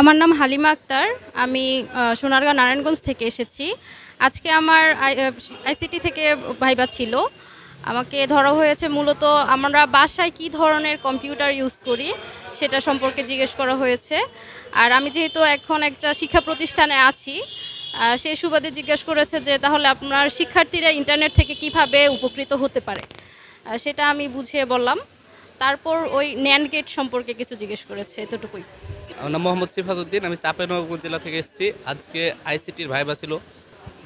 আমার নাম হালিমা আক্তার। আমি সোনারগাঁও নারায়ণগঞ্জ থেকে এসেছি। আজকে আমার আইসিটি থেকে ভাইবা ছিল। আমাকে ধরা হয়েছে মূলত আমরা বাসায় কী ধরনের কম্পিউটার ইউজ করি সেটা সম্পর্কে জিজ্ঞেস করা হয়েছে। আর আমি যেহেতু এখন একটা শিক্ষা প্রতিষ্ঠানে আছি, সেই সুবাদে জিজ্ঞেস করেছে যে তাহলে আপনার শিক্ষার্থীরা ইন্টারনেট থেকে কিভাবে উপকৃত হতে পারে, সেটা আমি বুঝিয়ে বললাম। তারপর ওই ন্যান্ড গেট সম্পর্কে কিছু জিজ্ঞেস করেছে, এতটুকুই। আমার নাম মোহাম্মদ সিফাতুদ্দিন, আমি চাঁপাইনবাবগঞ্জ জেলা থেকে এসেছি। আজকে আইসিটির ভাইবা ছিল।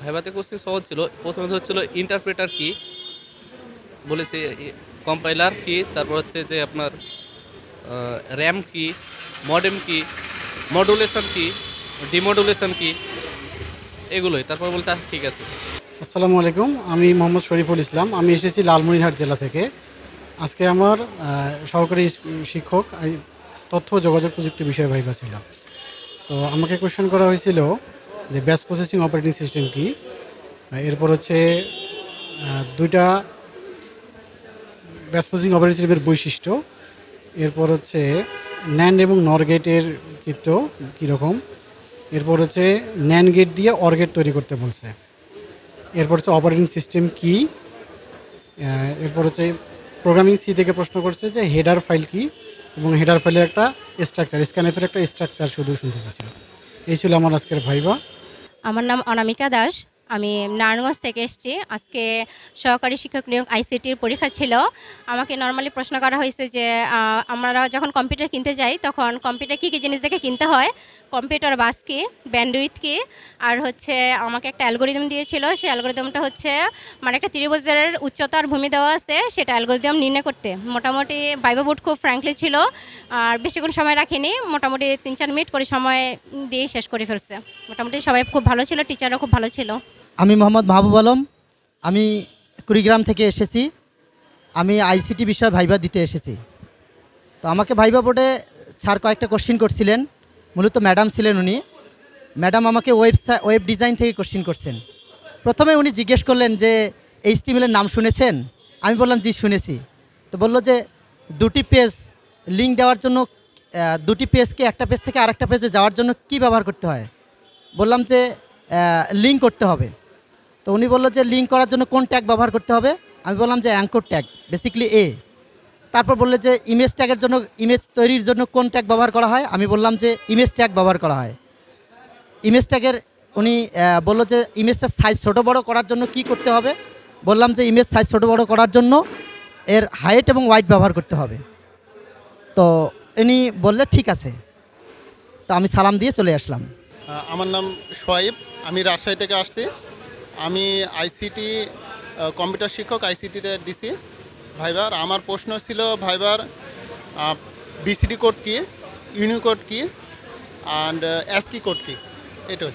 ভাইবাতে কোশ্চেন সহজ ছিল। প্রথমত হচ্ছিল ইন্টারপ্রেটার কি, বলেছে কম্পাইলার কি, তারপর হচ্ছে যে আপনার র্যাম কি, মডেম কি, মডুলেশন কি, ডিমডুলেশন কি, এগুলোই। তারপর বলছে আচ্ছা ঠিক আছে। আসসালামু আলাইকুম, আমি মোহাম্মদ শরীফুল ইসলাম। আমি এসেছি লালমনিরহাট জেলা থেকে। আজকে আমার সহকারী শিক্ষক তথ্য ও যোগাযোগ প্রযুক্তি বিষয়ে ভাইবা ছিল। তো আমাকে কোশ্চেন করা হয়েছিল যে ব্যাচ প্রসেসিং অপারেটিং সিস্টেম কি, এরপর হচ্ছে দুইটা ব্যাচ প্রসেসিং অপারেটিং সিস্টেমের বৈশিষ্ট্য, এরপর হচ্ছে ন্যান্ড এবং নর গেটের চিত্র কীরকম, এরপর হচ্ছে ন্যান্ড গেট দিয়ে অর গেট তৈরি করতে বলছে, এরপর হচ্ছে অপারেটিং সিস্টেম কি, এরপর হচ্ছে প্রোগ্রামিং সি থেকে প্রশ্ন করছে যে হেডার ফাইল কি, এবং হেডার ফাইলের একটা স্ট্রাকচার, স্ক্যানএফের একটা স্ট্রাকচার শুধু শুনতে চাইছিল। এই ছিল আমার আজকের ভাইবা। আমার নাম অনামিকা দাস। আমি নারায়ণগঞ্জ থেকে এসেছি। আজকে সহকারী শিক্ষক নিয়োগ আইসিটির পরীক্ষা ছিল। আমাকে নর্মালি প্রশ্ন করা হয়েছে যে আমরা যখন কম্পিউটার কিনতে যাই তখন কম্পিউটার কী কী জিনিস দেখে কিনতে হয়, কম্পিউটার বাস কী, ব্যান্ডউইথ কী, আর হচ্ছে আমাকে একটা অ্যালগোরিদম দিয়েছিল। সেই অ্যালগোরিদমটা হচ্ছে মানে একটা ত্রিভুজের উচ্চতার ভূমি দেওয়া আছে, সেটা অ্যালগোরিদম নির্ণয় করতে। মোটামুটি ভাইবা বোর্ড খুব ফ্র্যাঙ্কলি ছিল, আর বেশিক্ষণ সময় রাখিনি, মোটামুটি 3-4 মিনিট করে সময় দিয়ে শেষ করে ফেলছে। মোটামুটি সবাই খুব ভালো ছিল, টিচাররা খুব ভালো ছিল। আমি মোহাম্মদ মাহবুব আলম, আমি কুড়িগ্রাম থেকে এসেছি। আমি আইসিটি বিষয়ে ভাইবা দিতে এসেছি। তো আমাকে ভাইবা বোর্ডে স্যার কয়েকটা কোশ্চিন করছিলেন, মূলত ম্যাডাম ছিলেন উনি। ম্যাডাম আমাকে ওয়েব ডিজাইন থেকে কোশ্চিন করছেন। প্রথমে উনি জিজ্ঞেস করলেন যে এইচটিএমএলের নাম শুনেছেন? আমি বললাম জি শুনেছি। তো বললো যে দুটি পেজ লিঙ্ক দেওয়ার জন্য, দুটি পেজকে একটা পেজ থেকে আরেকটা পেজে যাওয়ার জন্য কি ব্যবহার করতে হয়? বললাম যে লিঙ্ক করতে হবে। তো উনি বললো যে লিঙ্ক করার জন্য কোন ট্যাগ ব্যবহার করতে হবে? আমি বললাম যে অ্যাঙ্কর ট্যাগ, বেসিক্যালি এ। তারপর বললে যে ইমেজ ট্যাগের জন্য, ইমেজ তৈরির জন্য কোন ট্যাগ ব্যবহার করা হয়? আমি বললাম যে ইমেজ ট্যাগ ব্যবহার করা হয়। ইমেজ ট্যাগের উনি বললো যে ইমেজটার সাইজ ছোটো বড়ো করার জন্য কি করতে হবে? বললাম যে ইমেজ সাইজ ছোটো বড়ো করার জন্য এর হাইট এবং ওয়াইট ব্যবহার করতে হবে। তো উনি বললে ঠিক আছে। তো আমি সালাম দিয়ে চলে আসলাম। আমার নাম সোয়াইব, আমি রাজশাহী থেকে আসছি। আমি আইসিটি কম্পিউটার শিক্ষক, আইসিটিতে দিছি ভাইবার। আমার প্রশ্ন ছিল ভাইবার বিসিডি কোড কি, ইউনিকোড কি, অ্যান্ড অ্যাসকি কোড কি, এটাই।